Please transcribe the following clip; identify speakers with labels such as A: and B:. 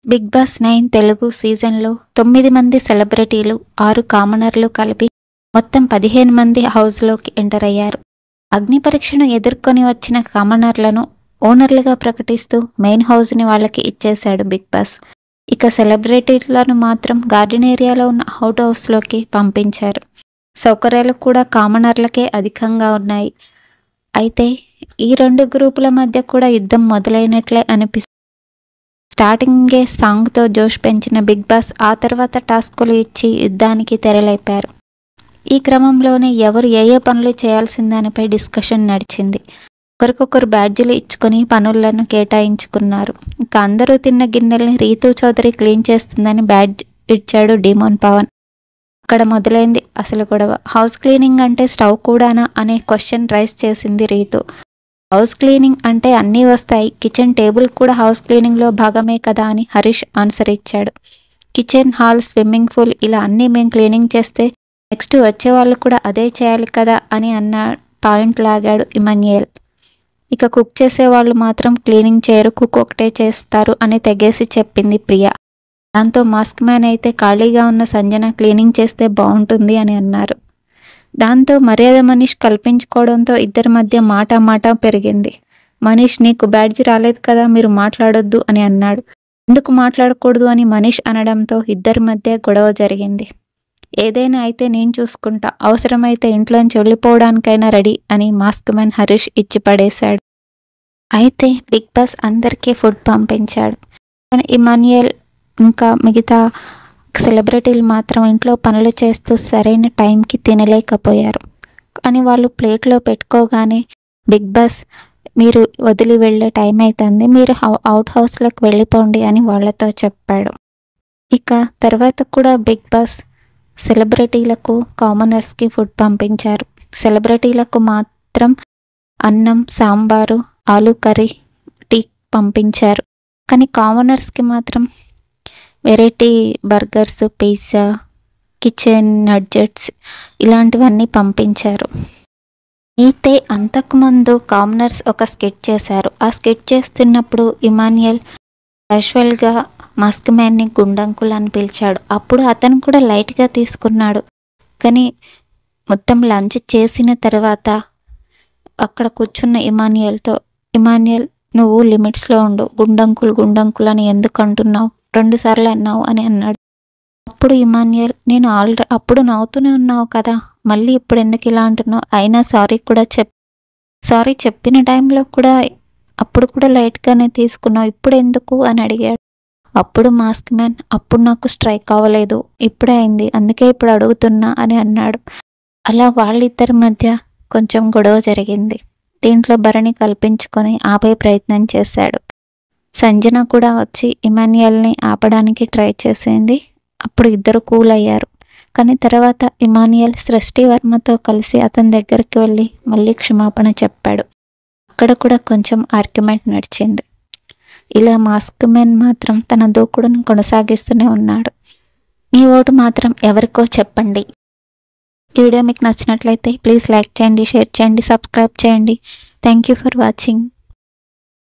A: Big boss 9 Telugu సీజన్లో 9 మంది సెలబ్రిటీలు 6 కామనర్లు కలిపి మొత్తం 15 మంది హౌస్లోకి ఎంటర్ అయ్యారు. అగ్ని పరీక్షను ఎదుర్కొని వచ్చిన కామనర్లను ఓనర్లుగా ప్రకటిస్తూ మెయిన్ హౌస్ని వాళ్ళకి ఇచ్చేశాడు బిగ్ బాస్. ఇక సెలబ్రిటీలను మాత్రం గార్డెన్ ఏరియాలో ఉన్న అవుట్ హౌస్లోకి పంపించారు. సౌకర్యాలు కూడా కామనర్లకే అధికంగా ఉన్నాయి. అయితే ఈ 2 గ్రూపుల మధ్య కూడా యుద్ధం మొదలైనట్లే అనిపిస్తుంది. స్టార్టింగే సాంగ్తో జోష్ పెంచిన బిగ్ బాస్ ఆ తర్వాత టాస్కులు ఇచ్చి యుద్ధానికి తెరలేపారు. ఈ క్రమంలోనే ఎవరు ఏ ఏ పనులు చేయాల్సిందానిపై డిస్కషన్ నడిచింది. ఒకరికొకరు బ్యాడ్జీలు ఇచ్చుకొని పనులను కేటాయించుకున్నారు. ఇక అందరూ తిన్న గిన్నెల్ని రీతూ చౌదరి క్లీన్ చేస్తుందని బ్యాడ్జ్ ఇచ్చాడు డిమోన్ పవన్. అక్కడ మొదలైంది అసలు గొడవ. హౌస్ క్లీనింగ్ అంటే స్టవ్ కూడానా అనే క్వశ్చన్ రైజ్ చేసింది రీతూ. హౌస్ క్లీనింగ్ అంటే అన్నీ వస్తాయి, కిచెన్ టేబుల్ కూడా హౌస్ క్లీనింగ్లో భాగమే కదా అని హరీష్ ఆన్సర్ ఇచ్చాడు. కిచెన్, హాల్, స్విమ్మింగ్ పూల్ ఇలా అన్నీ మేం క్లీనింగ్ చేస్తే నెక్స్ట్ వచ్చే వాళ్ళు కూడా అదే చేయాలి కదా అని అన్న పాయింట్ లాగాడు ఇమాన్యుయల్. ఇక కుక్ చేసే వాళ్ళు మాత్రం క్లీనింగ్ చేయరు, కుక్ ఒకటే చేస్తారు అని తెగేసి చెప్పింది ప్రియా. దాంతో మాస్క్ మ్యాన్ అయితే ఖాళీగా ఉన్న సంజన క్లీనింగ్ చేస్తే బాగుంటుంది అని అన్నారు. దాంతో మర్యాద మనీష్ కల్పించుకోవడంతో ఇద్దరి మధ్య మాట పెరిగింది. మనీష్ నీకు బ్యాడ్జ్ రాలేదు కదా, మీరు మాట్లాడొద్దు అని అన్నాడు. ఎందుకు మాట్లాడకూడదు అని మనీష్ అనడంతో ఇద్దరి మధ్య గొడవ జరిగింది. ఏదైనా అయితే నేను చూసుకుంటా, అవసరమైతే ఇంట్లోంచి వెళ్ళిపోవడానికైనా రెడీ అని మాస్క్ మ్యాన్ హరీష్ ఇచ్చి పడేశాడు. అయితే బిగ్ బాస్ అందరికీ ఫుడ్ పంపించాడు. కానీ ఇమాన్యుయల్ ఇంకా మిగతా సెలబ్రిటీలు మాత్రం ఇంట్లో పనులు చేస్తూ సరైన టైంకి తినలేకపోయారు. కానీ వాళ్ళు ప్లేట్లో పెట్టుకోగానే బిగ్ బాస్ మీరు వదిలి వెళ్ళే టైం అవుతుంది, మీరు అవుట్ హౌస్లోకి వెళ్ళిపోండి అని వాళ్ళతో చెప్పాడు. ఇక తర్వాత కూడా బిగ్ బాస్ సెలబ్రిటీలకు, కామనర్స్కి ఫుడ్ పంపించారు. సెలబ్రిటీలకు మాత్రం అన్నం, సాంబారు, ఆలు కర్రీ, టీ పంపించారు. కానీ కామనర్స్కి మాత్రం వెరైటీ బర్గర్స్, పిజ్జా, కిచెన్ నడ్జెట్స్ ఇలాంటివన్నీ పంపించారు. అయితే అంతకుముందు కామనర్స్ ఒక స్కిట్ చేశారు. ఆ స్కిట్ చేస్తున్నప్పుడు ఇమాన్యుయల్ క్యాజువల్గా మాస్క్ మ్యాన్ని గుండంకుల్ అని పిలిచాడు. అప్పుడు అతను కూడా లైట్గా తీసుకున్నాడు. కానీ మొత్తం లంచ్ చేసిన తర్వాత అక్కడ కూర్చున్న ఇమాన్యుయల్ నువ్వు లిమిట్స్లో ఉండు, గుండంకుల్ అని ఎందుకు అంటున్నావు, 2 సార్లు అన్నావు అని అన్నాడు. అప్పుడు ఇమాన్యుయల్ నేను అప్పుడు నవ్వుతూనే ఉన్నావు కదా, మళ్ళీ ఇప్పుడు ఎందుకు ఇలా అంటున్నావు, అయినా సారీ చెప్పిన టైంలో కూడా అప్పుడు కూడా లైట్గానే తీసుకున్నావు, ఇప్పుడు ఎందుకు అని అడిగాడు. అప్పుడు మాస్క్ మ్యాన్ అప్పుడు నాకు స్ట్రైక్ అవ్వలేదు, ఇప్పుడే అయింది, అందుకే ఇప్పుడు అడుగుతున్నా అని అన్నాడు. అలా వాళ్ళిద్దరి మధ్య కొంచెం గొడవ జరిగింది. దీంట్లో భరణి కల్పించుకొని ఆపే ప్రయత్నం చేశాడు. సంజన కూడా వచ్చి ఇమాన్యుయల్ని ఆపడానికి ట్రై చేసింది. అప్పుడు ఇద్దరు కూల్ అయ్యారు. కానీ తర్వాత ఇమాన్యుయల్ సృష్టి వర్మతో కలిసి అతని దగ్గరికి వెళ్ళి మళ్ళీ క్షమాపణ చెప్పాడు. అక్కడ కూడా కొంచెం ఆర్గ్యుమెంట్ నడిచింది. ఇలా మాస్క్ మ్యాన్ మాత్రం తన దూకుడును కొనసాగిస్తూనే ఉన్నాడు. మీ ఓటు మాత్రం ఎవరికో చెప్పండి. ఈ వీడియో మీకు నచ్చినట్లయితే ప్లీజ్ లైక్ చేయండి, షేర్ చేయండి, సబ్స్క్రైబ్ చేయండి. Thank you for watching.